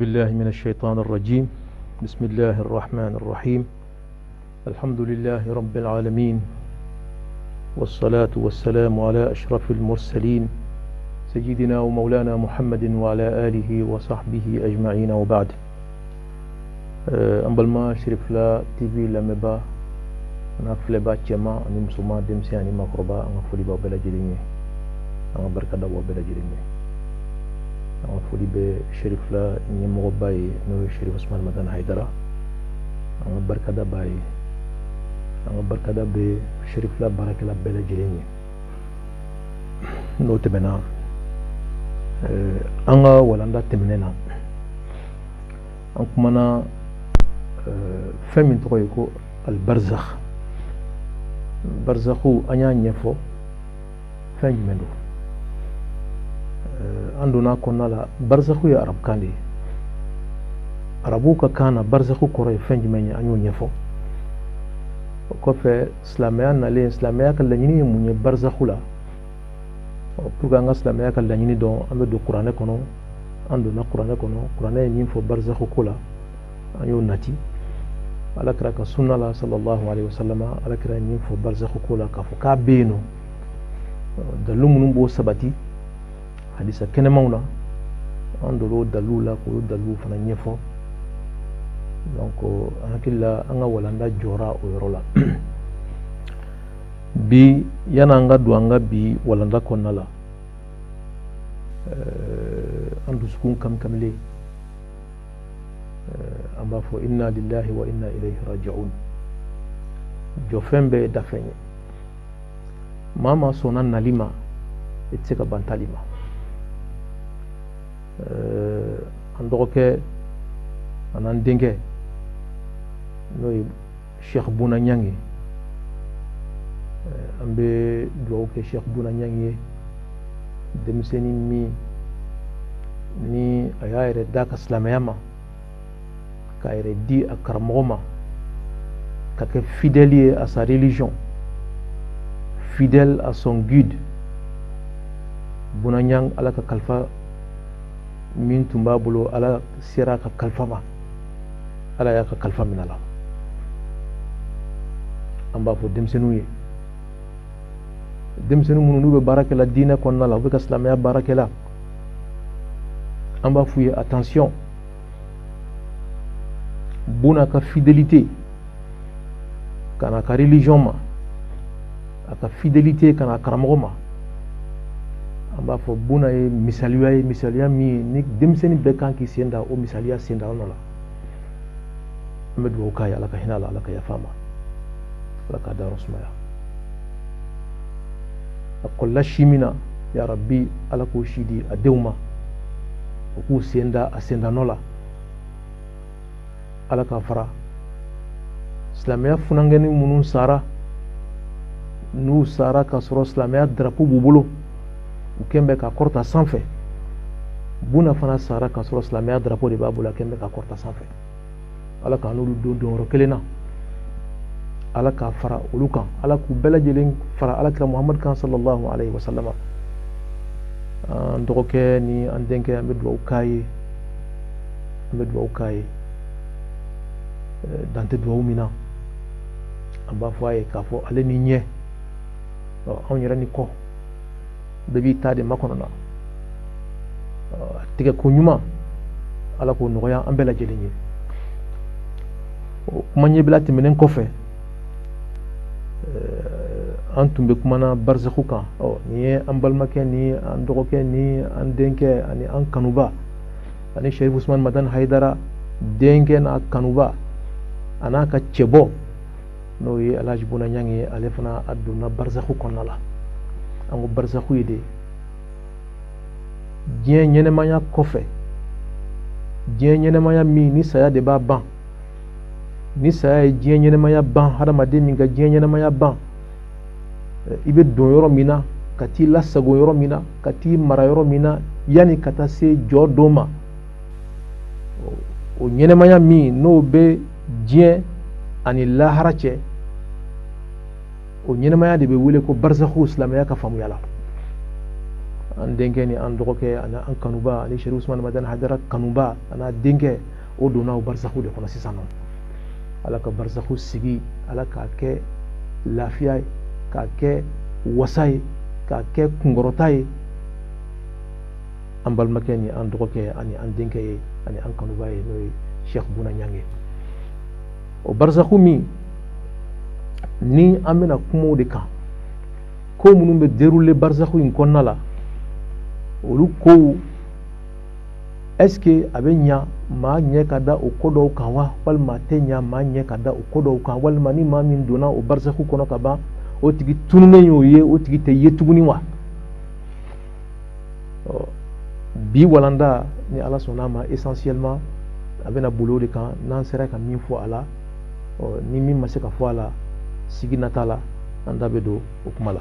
بالله من الشيطان الرجيم. بسم الله الرحمن الرحيم. الحمد لله رب العالمين، والصلاة والسلام على أشرف المرسلين سيدنا ومولانا محمد وعلى آله وصحبه أجمعين، وبعد. أمبل ما شرف لا تيفي لمبا نافل با جما أني مسلمان دمسي أني مقربا أنا فولي با بلا جريني أنا بركة دوا بلا جريني أنا فولي بشرف لا نيمو باي نور شريف عثمان مدن حيدرا أنا بركة دا باي أنا بركة دا بشرف لا بركة لا بلا جريني نوت بنا أنا ولا ندا تمنينا أنك منا فمن تقولكو البرزخ برزخو أنيا نيفو فنج مندو عندنا كنا لا برزخو يا عرب كاندي عربوك كان برزخو كوري فنج مني أنيو نيفو وكفى سلاميان نالي سلاميا كاللنيني مني برزخو لا وبرغانغا سلاميا كاللنيني دون أمدو قرآن كنو عندنا قرآن كنو قرآن ينفو برزخو كولا أنيو ناتي على كراك سنة الله صلى الله عليه وسلم على كراك ينفو برزخ كولا كفو كابينو دلو منبو سبتي حديثة كنمونا عندو دلو لا كولو دلو فنا ينفو donc hakilla anga walanda jora o yorola bi yana anga duanga bi walanda konala andu sukun kam kamle amba fo inna lillahi wa inna ilayhi raji'un jofembe dafenye mama sonan nalima etseka bantalima andoke anan denge noy Cheikh Bouna Niangi ambe doke Cheikh Bouna Niangi demseni mi ni ayayre daka slamayama kayre di akarmoma kake fidèle à sa religion, fidèle à son guide. Bouna Niang ala ka kalfa min tumba bulo ala sira ka kalfa ma ala ya ka kalfa min ala amba fo demsenu munu be barakela dina konna la be ka islamia barakela amba fouye attention Bouna ka fidélité kana ka religion ma aka fidélité kana karamogo ma amba fo Bouna e misaliya mi ni demseni be kan ki senda o misaliya senda on la medu ka ya ala ka hinala ala ka ya fama ala ka da rasmaya akolla shimina ya rabbi ala ko shidi adewma ko senda asenda nola ala ka fara islamia funangeni munun sara nu sara ka soro islamia drapeau bubolo ukembe ka korta sanfɛ Bouna fana sara ka soro islamia drapeau de babula kembe ka korta sanfɛ ala ka nulu don ro kelena ala ka fara ulukan ala ku belajelen fara ala kira Muhammad kan sallallahu alaihi wasallam ndoke ni andenke amedwa ukaye dante duwa mina amba foye ka fo ale ni nye on yera ni ko debi tade makono na tige ko nyuma ala ko noya ambela jelenye kuma nye bilati menen kofe antumbe kuma na barzakhu kan ni ambalmake ni andoke ni andenke ani an kanuba ani Sharif Usman Madan Haidara denke na kanuba anaka chebo no ye Alhaji Bouna Niangi ale fana aduna barzakhu konnala ango barzakhu yede dien nyenemanya kofe dien nyenemanya mi ni saya de ba ban ni saya dien nyenemanya ban hadamade mi ga dien nyenemanya ban ibe don yoro mina kati la sago yoro mina kati mara yoro mina yani kata se jodoma o nyenemanya mi no be diɲɛ ani lahara cɛ o ɲɛnamaya de bɛ wele ko barzakhu silamɛya ka faamuya la an denkɛ ni an dɔgɔkɛ ani an kanuba ani Cheikh Ousmane Madani Hadara kanuba ana denkɛ o donna o barzakhu de kɔnɔ sisan nɔ ala ka barzakhu sigi ala k'a kɛ lafiya ye k'a kɛ wasa ye k'a kɛ kunkɔrɔta ye an balimakɛ ni an dɔgɔkɛ ani an denkɛ ye ani an kanuba ye n'o ye Cheikh Bouna Niang ye o barzakhu min ni an bɛna kuma o de kan ko minnu bɛ dérouler barzakhu in kɔnɔna la olu kow est-ce que a bɛ ɲa maa ɲɛ ka da o ko dɔw kan wa walima a tɛ ɲa maa ɲɛ ka da o ko dɔw kan walima ni maa min donna o barzakhu kɔnɔ ka ban o tigi tununen y'o ye o tigi tɛ ye tuguni wa bi walanda ni ala sɔnna ma essentiellement a bɛna boli o de kan n'an sera ka min fɔ a la ni min ma se ka fɔ a la sigi nata la an da bɛ don o kuma la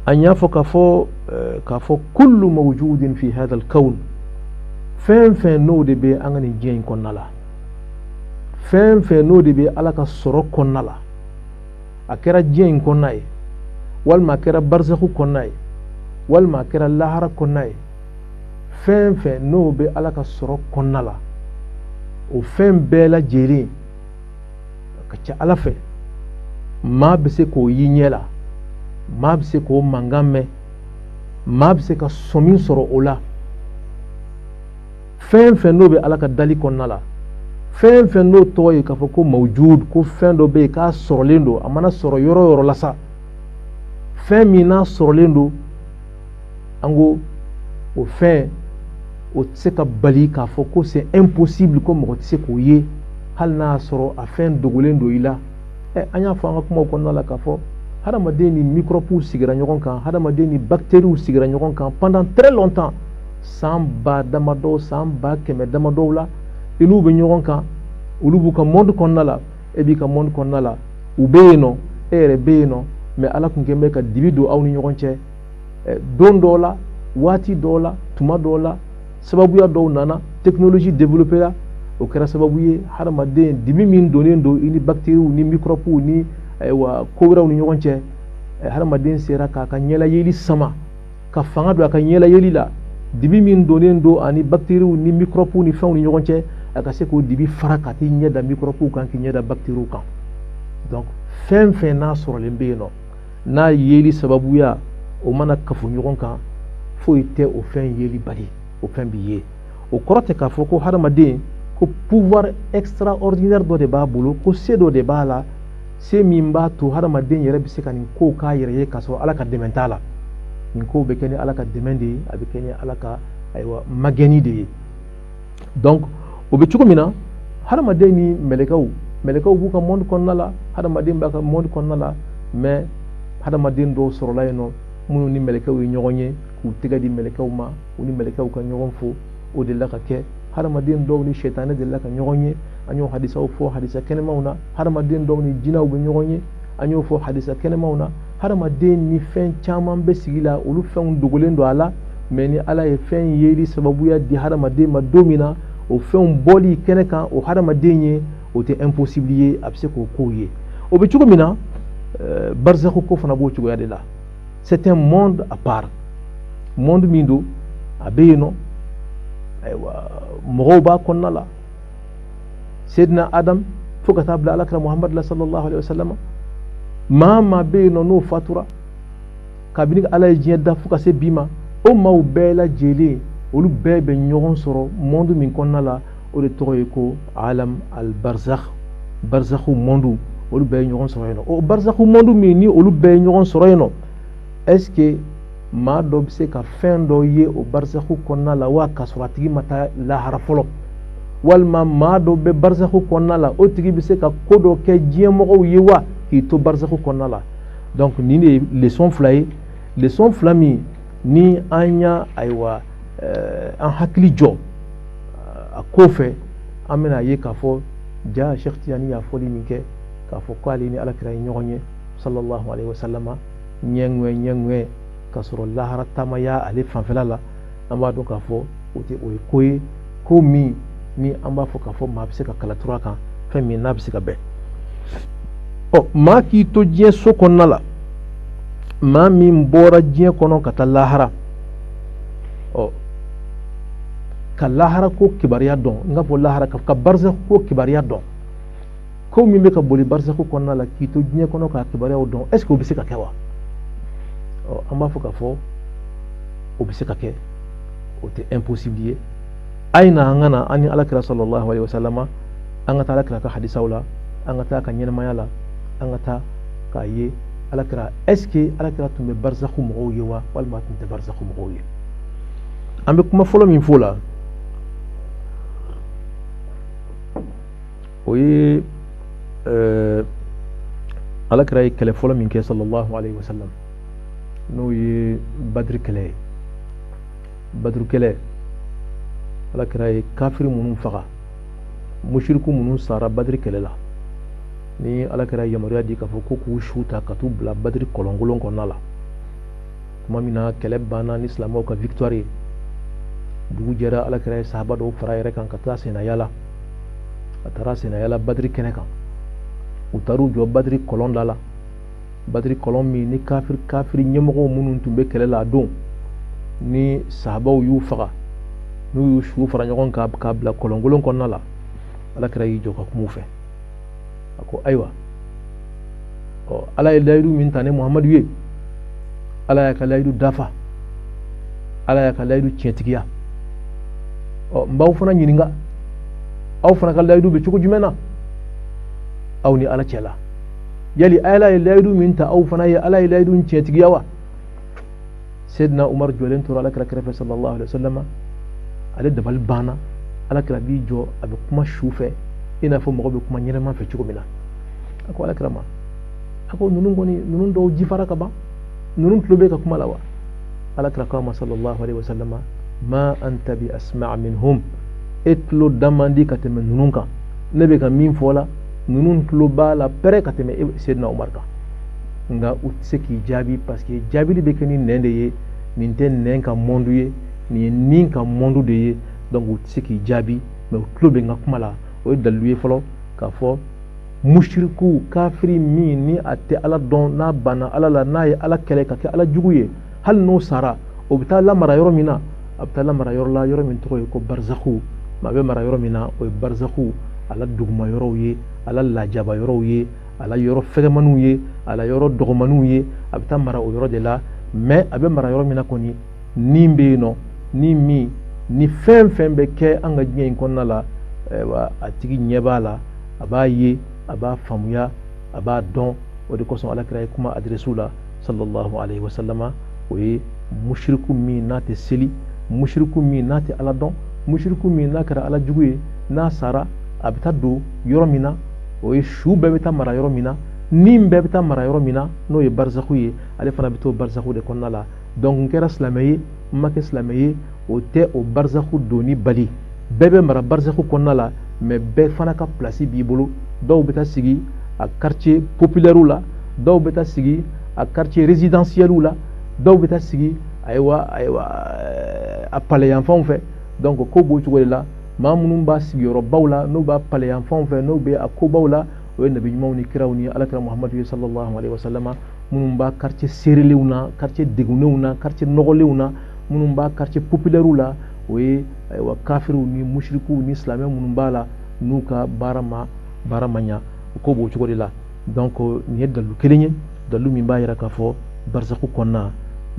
an y'a fɔ k'a fɔ kullu mawjudin fi hadha al-kawn fɛn fɛn n'o de bɛ an ka nin diɲɛ in kɔnɔna la fɛn fɛn n'o de bɛ ala ka sɔrɔ kɔnɔna la a kɛra diɲɛ in kɔnɔna ye walima a kɛra barzakhu kɔnɔna ye walima a kɛra lahara kɔnɔna ye fɛn fɛn n'o bɛ ala ka sɔrɔ kɔnɔna la o fɛn bɛɛ lajɛlen a ka ca ala fɛ maa bɛ se k'o yi ɲɛ la maa bɛ se k'o mankan mɛn maa bɛ se ka sɔmi sɔrɔ o la fɛn fɛn n'o bɛ ala ka dali kɔnɔna la fɛn fɛn n'o tɔgɔ ye k'a fɔ ko mawjud ko fɛn dɔ bɛ yen k'a sɔrɔlen don a mana sɔrɔ yɔrɔ o yɔrɔ la sa fɛn min n'a sɔrɔlen don an ko o fɛn o tɛ se ka bali k'a fɔ ko c'est impossible ko mɔgɔ tɛ se k'o ye hali n'a y'a sɔrɔ a fɛn dogolen don i la an y'a fɔ an ka kumaw kɔnɔna la k'a fɔ hadamaden ni microbe sigira ɲɔgɔn kan hadamaden ni bactéries sigira ɲɔgɔn kan pendant très longtemps san ba damadɔ san ba kɛmɛ damadɔw la i n'u bɛ ɲɔgɔn kan olu b'u ka monde kɔnɔna la e b'i ka monde kɔnɔna la u bɛ yen nɔ e yɛrɛ bɛ yen nɔ mais ala tun kɛn bɛ ka dibi don aw ni ɲɔgɔn cɛ don dɔw la waati dɔw la tuma dɔw la sababuya dɔw nana technologie développée la o kɛra sababu ye hadamaden dibi min donnen don i ni bactéries ni microbes ni ayiwa ko wɛrɛw ni ɲɔgɔn cɛ hadamaden sera k'a ka ɲɛlayeli sama ka fanga don a ka ɲɛlayeli la dibi min donnen don ani bactéries ni microbes ni fɛnw ni ɲɔgɔn cɛ a ka se k'o dibi fara ka t'i ɲɛ da microbes kan k'i ɲɛ da bactéries kan donc fɛn fɛn n'a sɔrɔlen bɛ yen nɔ n'a yeli sababuya o mana kafo ɲɔgɔn kan foyi tɛ o fɛn yeli bali o fɛn bi ye o kɔrɔ tɛ k'a fɔ ko hadamaden ko pouvoir extraordinaire dɔ de b'a bolo ko se dɔ de b'a la se min b'a to hadamaden yɛrɛ bɛ se ka nin kow k'a yɛrɛ ye k'a sɔrɔ ala ka dɛmɛ t'a la nin kow bɛ kɛ ni ala ka dɛmɛ de ye a bɛ kɛ ni ala ka ayiwa magɛnni de ye donc o bɛ cogo min na hadamaden ni mɛlɛkɛw b'u ka monde kɔnɔna la hadamaden b'a ka monde kɔnɔna la mais hadamaden dɔw sɔrɔla yen nɔ minnu ni mɛlɛkɛw ye ɲɔgɔn ye k'u tɛgɛ di mɛlɛkɛw ma u ni mɛlɛkɛw ka ɲɔgɔn fo o de la ka kɛ hadamaden dɔw ni sɛtanɛ de la ka ɲɔgɔn ye an y'o hadisaw fɔ hadisa kɛnɛmaw na hadamaden dɔw ni jinɛw bɛ ɲɔgɔn ye an y'o fɔ hadisa kɛnɛmaw na hadamaden ni fɛn caman bɛ sigi la olu fɛnw dogolen don a la mais ni ala ye fɛn yeli sababuya di hadamaden ma don min na o fɛnw bɔli kɛnɛ kan o hadamaden ye o tɛ impossible ye a bɛ se k'o kow ye o bɛ cogo min na barzakhu ko fana b'o cogoya de la c'est un monde à part monde min don a bɛ yen nɔ ayiwa mɔgɔw b'a kɔnɔna la Seydina Adam fo ka taa bila alakira Muhammad la sallallahu alaihi wasallam maa maa bɛ yen nɔ n'o fatura kabini ala ye diɲɛ da fo ka se bi ma o maaw bɛɛ lajɛlen olu bɛɛ bɛ ɲɔgɔn sɔrɔ monde min kɔnɔna la o de tɔgɔ ye ko alam al barzakh barzakhu monde olu bɛɛ ye ɲɔgɔn sɔrɔ yen nɔ o barzakhu monde min ni olu bɛɛ ye ɲɔgɔn sɔrɔ yen nɔ est-ce que maa dɔ bɛ se ka fɛn dɔ ye o barzakhu kɔnɔna la wa k'a sɔrɔ a tigi ma taa lahara fɔlɔ walima maa dɔ bɛ barzakhu kɔnɔna la o tigi bɛ se ka ko dɔ kɛ diɲɛmɔgɔw ye wa k'i to barzakhu kɔnɔna la donc nin de ye leçon fila ye leçon fila min ni an y'a ayiwa an hakili jɔ a ko fɛ an bɛna ye k'a fɔ ja Cheikh Tijani y'a fɔli min kɛ k'a fɔ ko ale ni alakira ye ɲɔgɔn ye sallallahu alaihi wasallam ɲɛŋuɛ k'a sɔrɔ lahara taama y'a ale fanfɛla la an b'a dɔn k'a fɔ o ye ko ye ko min ni an b'a fɔ k'a fɔ maa bɛ se ka kala turu a kan fɛn min n'a bɛ se ka bɛn ɔ maa k'i to diɲɛ so kɔnɔna la ma min bɔra diɲɛ kɔnɔ ka taa lahara ka lahara ko kibariya dɔn n ka fɔ lahara ka barzakh ko kibariya dɔn ko min bɛ ka boli barzakh kɔnɔna la k'i to diɲɛ kɔnɔ ka kibariyaw dɔn est ce que o bɛ se ka kɛ wa an b'a fɔ k'a fɔ o bɛ se ka kɛ o tɛ impossible ye a ye na an ka na an ni alakira sallallahu alaihi wasallam an ka taa alakira ka hadisaw la an ka taa ka ɲɛnamaya la an ka taa k'a ye alakira est ce que alakira tun bɛ barzakh mɔgɔw ye wa walima tun tɛ barzakh mɔgɔw ye an bɛ kuma fɔlɔ min fɔ la o ye alakira ye kɛlɛ fɔlɔ min kɛ sallallahu alaihi wasallam n'o ye badiri kɛlɛ ye badiri kɛlɛ alakira ye kafiri minnu faga mushriku minnu sara badiri kɛlɛ la ni alakira yamaruya di k'a fɔ ko k'u su ta ka t'u bila badiri kɔlɔnkolon kɔnɔna la tuma min na kɛlɛ banna ni silamɛw ka victoire ye dugu jɛra alakira ye sahaba dɔw fara yɛrɛ kan ka taa senayala a taara senayala badiri kɛnɛ kan u taar'u jɔ badiri kɔlɔn da la badiri kɔlɔn min ni kafiri ɲɛmɔgɔw minnu tun bɛ kɛlɛ la a don ni sahabaw y'u faga n'u y'u su fara ɲɔgɔn kan k'a bila kɔlɔnkolon kɔnɔna la alakira y'i jɔ ka kuma u fɛ a ko ayiwa ala ye layidu min ta ne muhamadu ye ala y'a ka layidu dafa ala y'a ka layidu tiɲɛtigiya n b'aw fana ɲininka aw fana ka layidu bɛ cogo jumɛn na aw ni ala cɛla yali ala ye layidu min ta aw fana ye ala ye layidu tiɲɛtigiya wa Sayyidina Umar jɔlen tora alakira kɛrɛfɛ sallallahu alaihi wasallam ale dabali banna alakira b'i jɔ a bɛ kuma su fɛ i n'a fɔ mɔgɔ bɛ kuma ɲɛnɛma fɛ cogo min na a ko alakira ma a ko ninnu kɔni ninnu dɔw jifara ka ban ninnu tulo bɛ ka kuma la wa alakira ko a ma sallallahu alaihi wasallam ma anta bi asma' minhum e tulo da man di ka tɛmɛ ninnu kan ne bɛ ka min fɔ la ninnu tulo b'a la pɛrɛ ka tɛmɛ Sayyidina Umar kan nka u tɛ se k'i jaabi parce que jaabili bɛ kɛ ni nɛn de ye nin tɛ nɛn ka monde ye nin ye nin ka monde de ye donc u tɛ se k'i jaabi mais u tulo bɛ n ka kuma la o ye dalilu ye fɔlɔ k'a fɔ mushriku kafiri min ni a tɛ ala dɔn n'a banna ala la n'a ye ala kɛlɛ ka kɛ ala jugu ye hali n'o sara o bɛ taa lamara yɔrɔ min na a bɛ taa lamara yɔrɔ la yɔrɔ min tɔgɔ ye ko barzakhu a bɛ mara yɔrɔ min na o ye barzakhu ala duguma yɔrɔw ye ala lajaba yɔrɔw ye ala yɔrɔ fɛgɛmaniw ye ala yɔrɔ dɔgɔmaniw ye a bɛ taa mara o yɔrɔ de la mais a bɛ mara yɔrɔ min na kɔni nin bɛ yen nɔ ni min ni fɛn fɛn bɛ kɛ an ka diɲɛ in kɔnɔna la a tigi ɲɛ b'a la a b'a ye a b'a faamuya a b'a dɔn o de kosɔn alakira ye kuma adresse la sallallahu alaihi wasallam o ye mushriku min n'a tɛ seli mushriku min n'a tɛ ala dɔn mushriku min n'a kɛra ala jugu ye n'a sara a bɛ taa don yɔrɔ min na o ye su bɛɛ bɛ taa mara yɔrɔ min na nin bɛɛ bɛ taa mara yɔrɔ min na n'o ye barzakhu ye ale fana bɛ to barzakhu de kɔnɔna la donc n kɛra silamɛ ye n ma kɛ silamɛ ye o tɛ o barzakhu donni bali bɛɛ bɛ mara barzakhu kɔnɔna la mais bɛɛ fana ka place b'i bolo dɔw bɛ taa sigi a quartier populaire la dɔw bɛ taa sigi a quartier résidentiel la dɔw bɛ taa sigi ayiwa a palais yanfanw fɛ donc ko b'o cogo de la maa minnu b'a sigiyɔrɔbaw la n'u b'a palais yanfanw fɛ n'u bɛ a kobaw la o ye nabi ɲumanw ni kiraw ni alakira muhamadu ye sallallahu alaihi wasallam minnu b'a quartier seerelenw na quartier degunenw na quartier nɔgɔlenw na minnu b'a quartier populaire la o ye ayiwa kafiriw ni mushrikuw ni silamɛ minnu b'a la n'u ka baara ma ɲa ko b'o cogo de la donc nin ye dalilu kelen ye dalilu min b'a jira k'a fɔ barzakhu kɔnɔna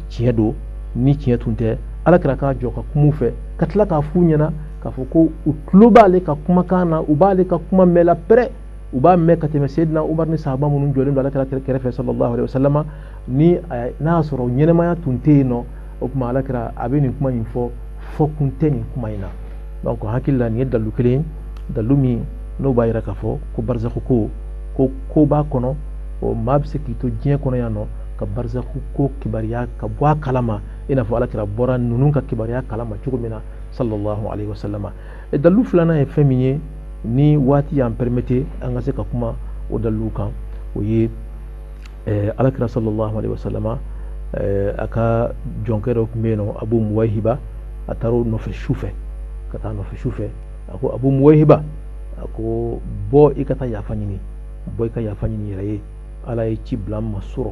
tiɲɛ don ni tiɲɛ tun tɛ alakira k'a jɔ ka kuma u fɛ ka tila k'a f'u ɲɛna k'a fɔ ko u tulo b'ale ka kumakan na u b'ale ka kuma mɛn la pɛrɛ u b'a mɛn ka tɛmɛ Sayyidina Umar ni sahaba minnu jɔlen don alakira kɛrɛfɛ sallallahu alaihi wasallam ni n'a y'a sɔrɔ ɲɛnɛmaya tun tɛ yen nɔ o tuma alakira a bɛ nin kuma in fɔ kun tɛ nin kuma in na donc hakili la nin ye dalilu kelen ye dalilu min n'o b'a jira k'a fɔ ko barzakhu ko b'a kɔnɔ o maa bɛ se k'i to diɲɛ kɔnɔ yan nɔ ka barzakhu ko kibariya ka bɔ a kalama i n'a fɔ alakira bɔra ninnu ka kibariya kalama cogo min na sallallahu alaihi wasallam dalilu filanan ye fɛn min ye ni waati y'an permettre an ka se ka kuma o dalilu kan o ye alakira sallallahu alaihi wasallam a ka jɔnkɛ dɔ tun bɛ yen nɔ Abu Muwayhiba a taara o nɔfɛ sufɛ ka taa nɔfɛ sufɛ a ko Abu Muwayhiba a ko bɔ i ka taa yafa ɲini bɔ i ka yafa ɲini yɛrɛ ye ala ye ci bila n ma sɔrɔ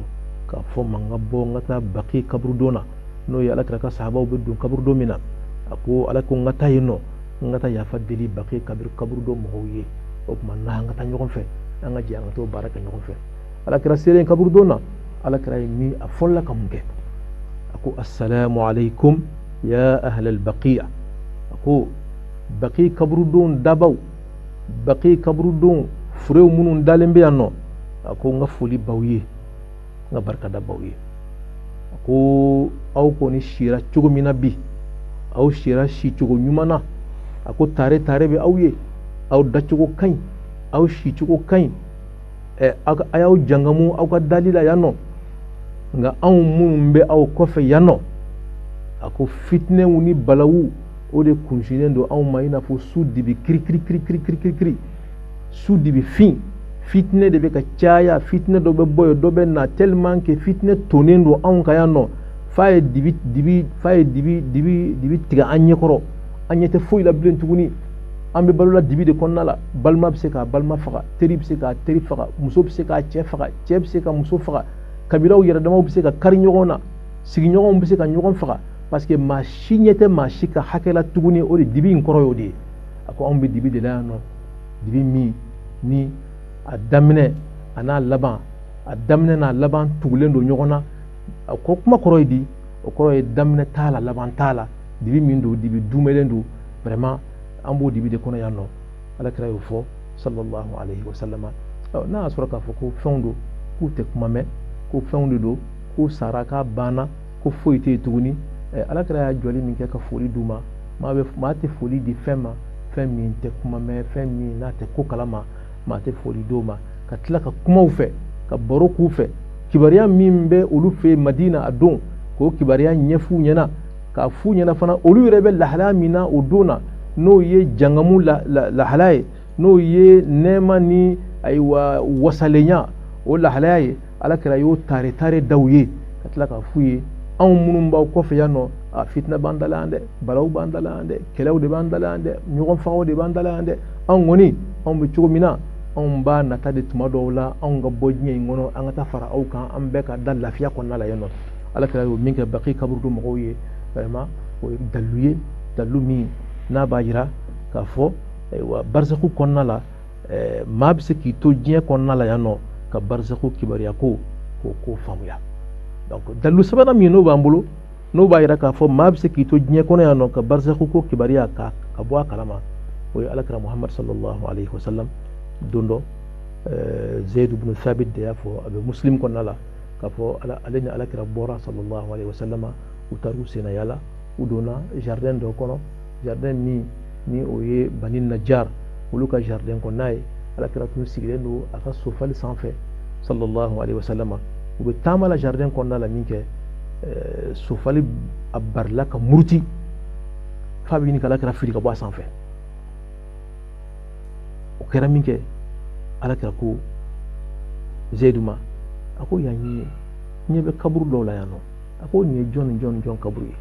ka fo manga bo ngata baqi kabru dona no ya alakira ka sahaba be dun kabru do mina ako alako ngata yino ngata ya fadeli baqi kabru do mo hoye o kuma na ngata nyogon fe anga ji anga to baraka nyogon fe alakira sere kabru dona alakira mi afolla kamunge ako assalamu alaikum ya ahl al baqiya ako baqi kabru don dabaw baqi kabru don furew munun dalembe yanno ako nga foli bawye nga barka da bawye ako aw ko ni shira cugo mina bi aw shira shi cugo nyumana ako tare be awye aw da cugo kain aw shi cugo kain ayaw jangamu aw ka dalila yanno nga aw munun be aw kofe yanno ako fitne woni balawu o de kunshinen do aw mayina fo sudi bi kri sudi bi fin fitne de be ka caya fitne do be boyo do be na tellement que fitne tonendo an kayano faye dibi tiga anye koro anye te foyi la bilen tuguni ambe balula dibi de konnala balma be se ka balma faga teri be se ka teri faga muso be se ka che faga che be se ka muso faga kabiraw yera dama be se ka kari nyogona sigi nyogon be se ka nyogon faga parce que ma shinyete ma shika hakela tuguni o de dibi nkoro yodi ako ambe dibi de la no dibi mi ni a daminɛ a n'a laban a daminɛ n'a laban tugulen don ɲɔgɔn na a ko kuma kɔrɔ ye di o kɔrɔ ye daminɛ t'a la laban t'a la dibi min don dibi dumelen don vraiment an b'o dibi de kɔnɔ yan nɔ alakira y'o fɔ sallallahu alayhi wa sallama n'a y'a sɔrɔ k'a fɔ ko fɛnw don k'u tɛ kuma mɛn ko fɛnw de don k'u sara k'a banna ko foyi tɛ yen tuguni alakira y'a jɔli min kɛ ka foli d'u ma maa tɛ foli di fɛn ma fɛn min tɛ kuma mɛn fɛn min n'a tɛ ko kalama maa tɛ foli d'o ma ka tila ka kumaw fɛ ka baro k'u fɛ kibariya min bɛ olu fɛ Madina a don k'o kibariya ɲɛf'u ɲɛna k'a f'u ɲɛna fana olu yɛrɛ bɛ lahalaya min na o don na n'o ye jangamu lahalaya ye n'o ye nɛɛma ni ayiwa wasalenya o lahalaya ye alakira y'o tare daw ye ka tila k'a f'u ye anw minnu b'aw kɔfɛ yan nɔ a fitina b'an dala yan dɛ balaw b'an dala yan dɛ kɛlɛw de b'an dala yan dɛ ɲɔgɔn fagaw de b'an dala yan dɛ anw kɔni anw bɛ cogo min na anw b'a nata de tuma dɔw la anw ka bɔ diɲɛ in kɔnɔ an ka taa fara aw kan an bɛɛ ka da lafiya kɔnɔna la yan nɔ alakira y'o min kɛ baqi kaburu do mɔgɔw ye vraiment o ye dalu ye dalu min n'a b'a jira k'a fɔ ayiwa barzaku kɔnɔna la maa bɛ se k'i to diɲɛ kɔnɔna la yan nɔ ka barzaku kibariya ko k'o faamuya donc dalu sabanan min n'o b'an bolo n'o b'a jira k'a fɔ maa bɛ se k'i to diɲɛ kɔnɔ yan nɔ ka barzaku ko kibariya ka bɔ a kalama o ye alakira Muhammad sallallahu alayhi wa sallam don dɔ Zayd ibn Thabit de y'a fɔ a bɛ Muslim kɔnɔna la k'a fɔ ale ni alakira bɔra sallallahu alayhi wa sallama u taara u senna yala u donna jardin dɔ kɔnɔ jardin min ni o ye Bani Najjar olu ka jardin kɔnɔna ye alakira tun sigilen don a ka sofali sanfɛ sallallahu alayhi wa sallama u bɛ taama la jardin kɔnɔna la min kɛ sofali a barila ka muruti f'a bɛ ɲini ka alakira fili ka bɔ a sanfɛ o kɛra min kɛ alakira ko Zaidu ma a ko yan ɲɛ bɛ kaburu dɔw la yan nɔ a ko nin ye jɔn ni jɔn kaburu ye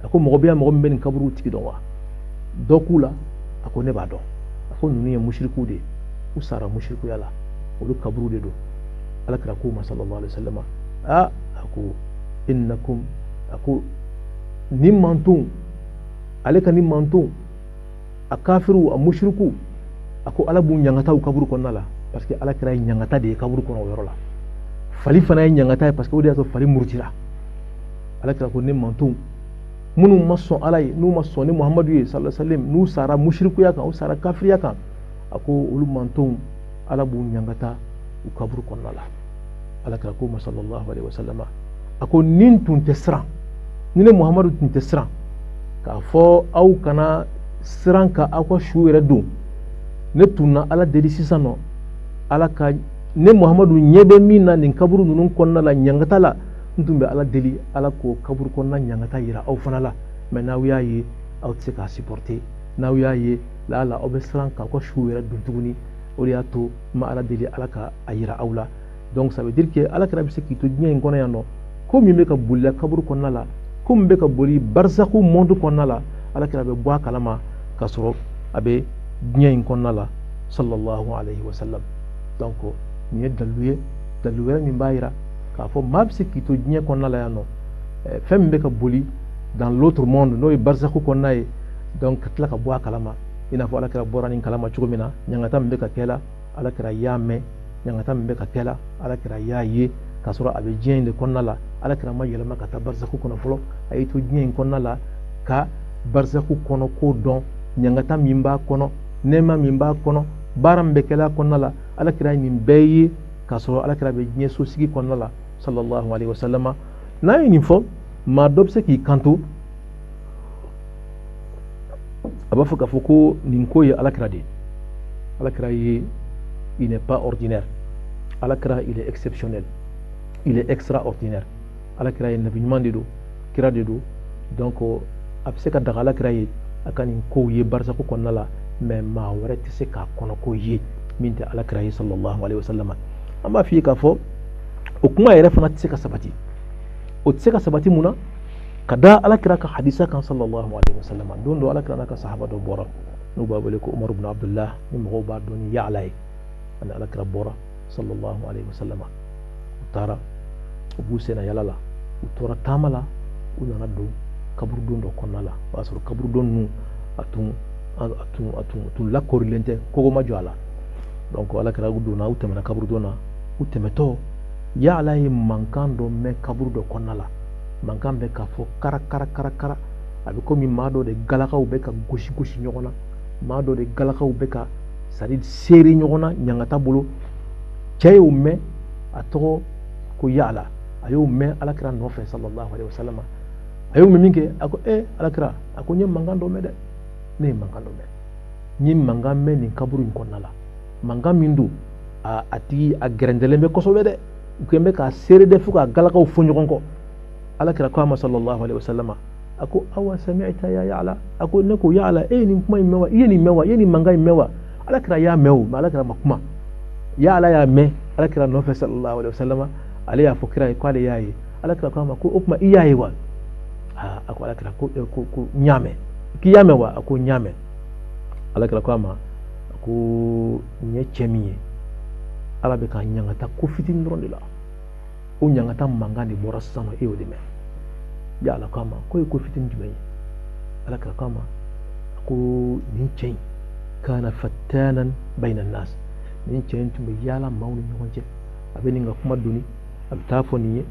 a ko mɔgɔ bɛ yan mɔgɔ min bɛ nin kaburu tigi dɔn wa dɔ k'u la a ko ne b'a dɔn a ko ninnu ye mushriku de ye u sara mushrikuya la olu kaburu de don alakira ko ma sallallahu alaihi wasallam a ko innakum a ko nin manton ale ka nin manton a kafiru a mushriku a ko ala b'u ɲangata u kaburu kɔnɔna la parce que alakira ye ɲangata de ye kaburu kɔnɔ o yɔrɔ la fali fana ye ɲangata ye parce que o de y'a to fali murutira alakira ko nin manton minnu ma sɔn ala ye n'u ma sɔn ni Muhammadu ye sallallahu alaihi wasallam n'u sara mushrikuya kan u sara kafiriya kan a ko olu mantonw ala b'u ɲangata u kaburu kɔnɔna la alakira ko ma sallallahu alaihi wasallam a ko nin tun tɛ siran ni ne Muhammadu tun tɛ siran k'a fɔ aw kana siran ka aw ka su yɛrɛ don ne tun na ala deli sisan nɔ ala ka ne Muhammadu ɲɛ bɛ min na nin kaburu ninnu kɔnɔna la ɲangata la n tun bɛ ala deli ala k'o kaburu kɔnɔna ɲangata yira aw fana la mais n'aw y'a ye aw tɛ se k'a supporter n'aw y'a ye lala aw bɛ siran k'aw ka su yɛrɛ don tuguni o de y'a to n ma ala deli ala ka a yira aw la donc ça veut dire que alakira bɛ se k'i to diɲɛ in kɔnɔ yan nɔ ko min bɛ ka boli kaburu kɔnɔna la ko min bɛ ka boli barzaku monde kɔnɔna la alakira bɛ bɔ a kalama k'a sɔrɔ a bɛ diɲɛ in kɔnɔna la sallallahu alayhi wa sallam donc nin ye dalu ye dalu wɛrɛ min b'a jira k'a fɔ maa bɛ se k'i to diɲɛ kɔnɔna la yan nɔ fɛn min bɛ ka boli dans l'autre monde n'o ye barzakhu kɔnɔna ye donc ka tila ka bɔ a kalama i n'a fɔ alakira bɔra nin kalama cogo min na ɲangata min bɛ ka kɛ la alakira y'a mɛn ɲangata min bɛ ka kɛ la alakira y'a ye k'a sɔrɔ a bɛ diɲɛ in de kɔnɔna la alakira ma yɛlɛma ka taa barzakhu kɔnɔ fɔlɔ a y'i to diɲɛ in kɔnɔna la ka barzakhu kɔnɔ ko dɔn ɲangata min b'a kɔnɔ nɛɛma min b'a kɔnɔ baara min bɛ kɛla kɔnɔna la alakira ye nin bɛɛ ye k'a sɔrɔ alakira bɛ diɲɛ sosigi kɔnɔna la sallallahu alaihi wa sallama n'a ye nin fɔ maa dɔ bɛ se k'i kanto a b'a fɔ k'a fɔ ko nin ko ye alakira de ye alakira ye il n'est pas ordinaire alakira il est exceptionnel il est extraordinaire alakira ye nabi ɲuman de don kira de don donc a bɛ se ka daga alakira ye a ka nin kow ye barzakhu kɔnɔna la mais maa wɛrɛ tɛ se k'a kɔnɔ ko ye min tɛ alakira ye sallallahu alaihi wa sallam an b'a f'i ye k'a fɔ o kuma yɛrɛ fana tɛ se ka sabati o tɛ se ka sabati mun na ka da alakira ka hadisa kan sallallahu alaihi wa sallam don dɔ alakira n'a ka sahaba dɔ bɔra n'u b'a wele ko umar ibn abdullah ni mɔgɔw b'a dɔn ni yaala ye ani alakira bɔra sallallahu alaihi wa sallam u taara u b'u senna yala la u tora taama la u nana don kaburudon dɔ kɔnɔna la o y'a sɔrɔ kaburudon ninnu a tun lakorilen tɛ kogo ma jɔ a la donc alakira donna u tɛmɛna kaburudon na u tɛmɛtɔ yaala ye mankan dɔ mɛn kaburu dɔ kɔnɔna la mankan bɛ k'a fɔ kara kara kara kara a bɛ komi maa dɔ de galakaw bɛ ka gosi gosi ɲɔgɔn na maa dɔ de galakaw bɛ ka sari seere ɲɔgɔn na ɲangata bolo cɛ y'o mɛn a tɔgɔ ko yaala a y'o mɛn alakira nɔfɛ sallallahu alaihi wa sallam a y'o mɛn min kɛ a ko alakira a ko n ye mankan dɔ mɛn dɛ ne ye mankan dɔ mɛn n ye mankan mɛn nin kaburu in kɔnɔna la mankan min don a tigi a gɛrɛntɛlen bɛ kosɛbɛ dɛ u kɛn bɛ k'a seere dɛ fo k'a galakaw fɔ ɲɔgɔn kɔ alakira ko a ma sallallahu alaihi wa sallam a ko awa sami'ta ya yaala a ko ne ko yaala e ye nin kuma in mɛn wa i ye nin mɛn wa i ye nin mankan in mɛn wa alakira y'a mɛn o mais alakira ma kuma yaala y'a mɛn alakira nɔfɛ sallallahu alaihi wa sallam ale y'a fɔ kira ye k'ale y'a ye alakira ko a ma ko o kuma i y'a ye wa a ko alakira ko n y'a mɛn k'i y'a mɛn wa a ko n y'a mɛn alakira ko a ma a ko n ye cɛ min ye ala bɛ ka ɲangata ko fitinin dɔrɔn de la o ɲangata mankan de bɔra sisan nɔ e y'o de mɛn yaala ko a ma ko ye ko fitinin jumɛn ye alakira ko a ma ko nin cɛ in kana fattanan bayna nas nin cɛ in tun bɛ yaala maaw ni ɲɔgɔn cɛ a bɛ nin ka kuma doni a bɛ taa fɔ nin ye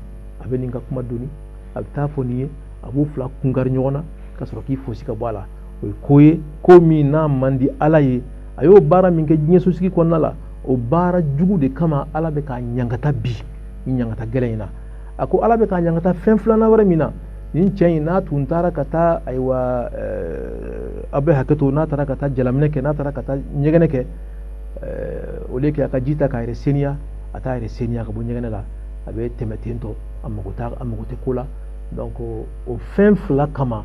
a bɛ nin ka kuma doni a bɛ taa fɔ nin ye a b'u fila kunkari ɲɔgɔn na ka sɔrɔ k'i fosi ka bɔ a la o ye ko ye ko min n'a man di ala ye a y'o baara min kɛ diɲɛ sosigi kɔnɔna la o baara jugu de kama ala bɛ k'a ɲangata bi ni ɲangata gɛlɛn in na a ko ala bɛ k'a ɲangata fɛn filanan wɛrɛ min na nin cɛ in n'a tun taara ka taa ayiwa a bɛ hakɛ to n'a taara ka taa jalaminɛ kɛ n'a taara ka taa ɲɛgɛnɛ kɛ o le kɛ a ka ji ta k'a yɛrɛ seniya a t'a yɛrɛ seniya ka bɔ ɲɛgɛnɛ la a bɛ tɛmɛ ten tɔ a mago tɛ ko la donc o fɛn fila kama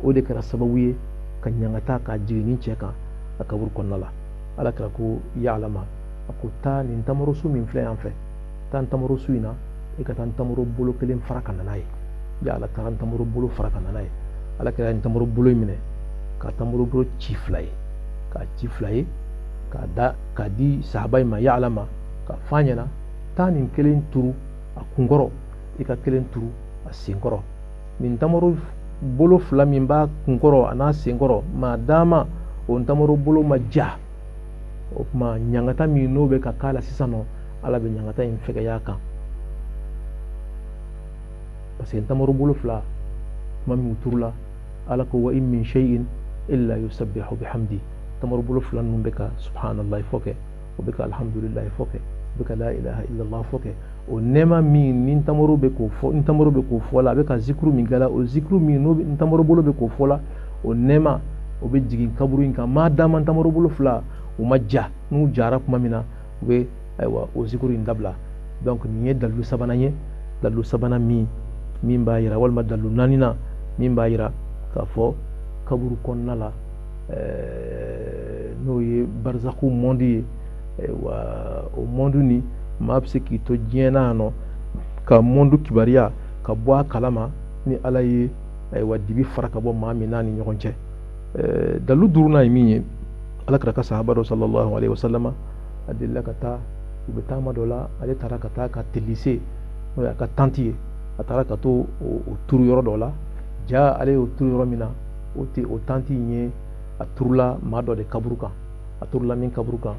o de kɛra sababu ye ka ɲangata k'a jigin nin cɛ kan a kaburu kɔnɔna la ala kɛra ko yaalama a ko taa nin tamaro su min filɛ yan fɛ taa n tamaro su in na i ka taa n tamaro bolo kelen fara ka na n'a ye yaala taara n tamaro bolo fara ka na n'a ye ala kɛra nin tamaro bolo in minɛ ka tamaro bolo ci fila ye k'a ci fila ye k'a di sahaba in ma yaalama ka f'a ɲɛna taa nin kelen turu a kunkɔrɔ i ka kelen turu a senkɔrɔ nin tamaro bolo fila min b'a kunkɔrɔ a n'a senkɔrɔ maa dama o tamaro bolo ma ja o kuma ɲangata min n'o bɛ ka k'a la sisan nɔ ala bɛ ɲangata in fɛgɛya kan parce que tamaro bolo fila kuma min turu la ala ko wa in min shay'in illa yusabbihu bihamdi tamaro bolo fila ninnu bɛ ka subhanallah fɔ kɛ o bɛ ka alhamdulillah fɔ kɛ o bɛ ka la ilaha illallah fɔ kɛ o nɛɛma min ni tamaro bɛ k'o fɔ ni tamaro bɛ k'o fɔ la a bɛ ka zikuru min kɛ la o zikuru min n'o ni tamaro bolo bɛ k'o fɔ la o nɛɛma o bɛ jigin kaburu in kan maa dama tamaro bolo fila u ma ja n'u jara kuma min na u bɛ ayiwa o zikuru in dabila donc nin ye dalilu sabanan ye dalilu sabanan min b'a yira walima dalilu naaninan min b'a yira k'a fɔ kaburu kɔnɔna la n'o ye barzakhu monde ye ayiwa o monde ni maa bɛ se k'i to diɲɛ na yan nɔ ka monde kibariya ka bɔ a kalama ni ala ye ayiwa dibi fara ka bɔ maa min n'a ni ɲɔgɔn cɛ dalilu duurunan ye min ye ala kɛra ka sahaba dɔ sallallahu alaihi wa sallama a delila ka taa u bɛ taama dɔ la ale taara ka taa ka telise n'o y'a ka tanti ye a taara ka to o turu yɔrɔ dɔ la ja ale y'o turu yɔrɔ min na o tanti in ye a turula maa dɔ de kaburu kan a turula min kaburu kan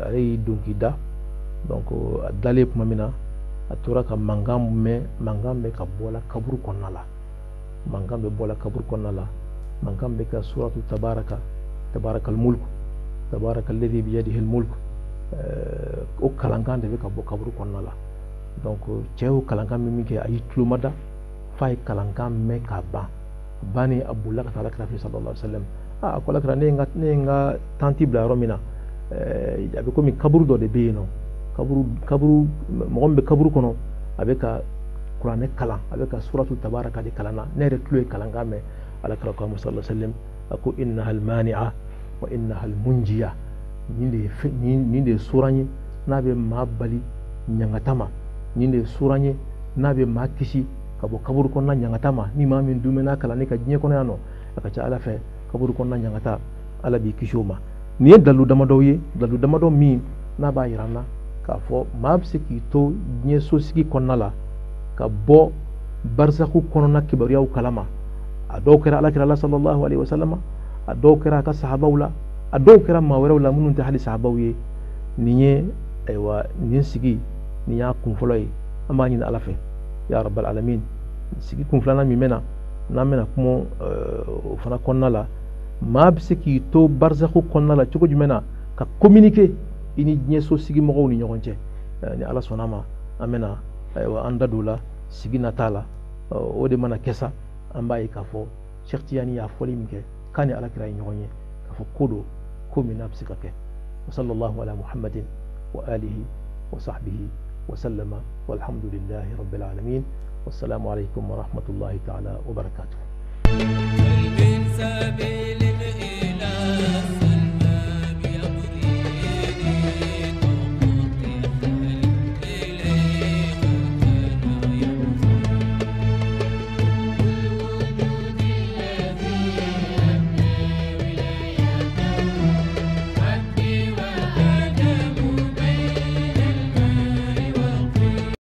ale y'i don k'i da donc a dalen tuma min na a tora ka mankan bɛ ka bɔla kaburu kɔnɔna la mankan bɛ bɔla kaburu kɔnɔna la mankan bɛ ka suratu tabarakal mulk tabarakal ladhi biyadihi al mulk o kalankan de bɛ ka bɔ kaburu kɔnɔna la donc cɛ y'o kalankan min kɛ a y'i tulo mada f'a ye kalankan mɛn k'a ban bani a bolila ka taa alakira fɛ sallallahu alaihi wasallam a ko alakira ne ye n ka tanti bila yɔrɔ min na a bɛ komi kaburu dɔ de bɛ yen nɔ kaburu mɔgɔ min bɛ kaburu kɔnɔ a bɛ ka kuranɛ kalan a bɛ ka suratu tabaraka de kalan na ne yɛrɛ tulo ye kalankan mɛn alakira ko sallallahu alaihi wasallam a ko innaha almani'a wa innaha almunjiya nin de ye suran ye n'a bɛ maa bali ɲangata ma nin de ye suran ye n'a bɛ maa kisi ka bɔ kaburu kɔnɔna ɲangata ma ni maa min dumɛna kalanni ka diɲɛ kɔnɔ yan nɔ a ka ca ala fɛ kaburu kɔnɔna ɲangata ala b'i kisi o ma nin ye dalu damadɔ ye dalu damadɔ min n'a b'a yira n na k'a fɔ maa bɛ se k'i to diɲɛ sosigi kɔnɔna la ka bɔ barisaku kɔnɔna kibaruyaw kalama a dɔw kɛra alakira la sallallahu alaihi wasallam a dɔw kɛra a ka sahabaw la a dɔw kɛra maa wɛrɛw la minnu tɛ hali sahabaw ye nin ye ayiwa nin sigi nin y'a kun fɔlɔ ye an b'a ɲini ala fɛ ya rabbal alamin sigi kun filanan min bɛna n'an bɛna kuma o fana kɔnɔna la maa bɛ se k'i to barisaku kɔnɔna la cogo jumɛn na ka communiquer i ni diɲɛ sosigi mɔgɔw ni ɲɔgɔn cɛ ni ala sɔnna ma an bɛna ayiwa an da don o la sigi nata la o de mana kɛ sa an b'a ye k'a fɔ Cheikh Tijani y'a fɔli min kɛ k'a ni alakira ye ɲɔgɔn ye k'a fɔ ko don ko min n'a bɛ se ka kɛ wa sallallahu ala muhammadin wa alihi wa sahbihi wa sallama walhamdulillahi rabbil alamin wassalamu alaikum wa rahmatullahi ta'ala wa barakatuh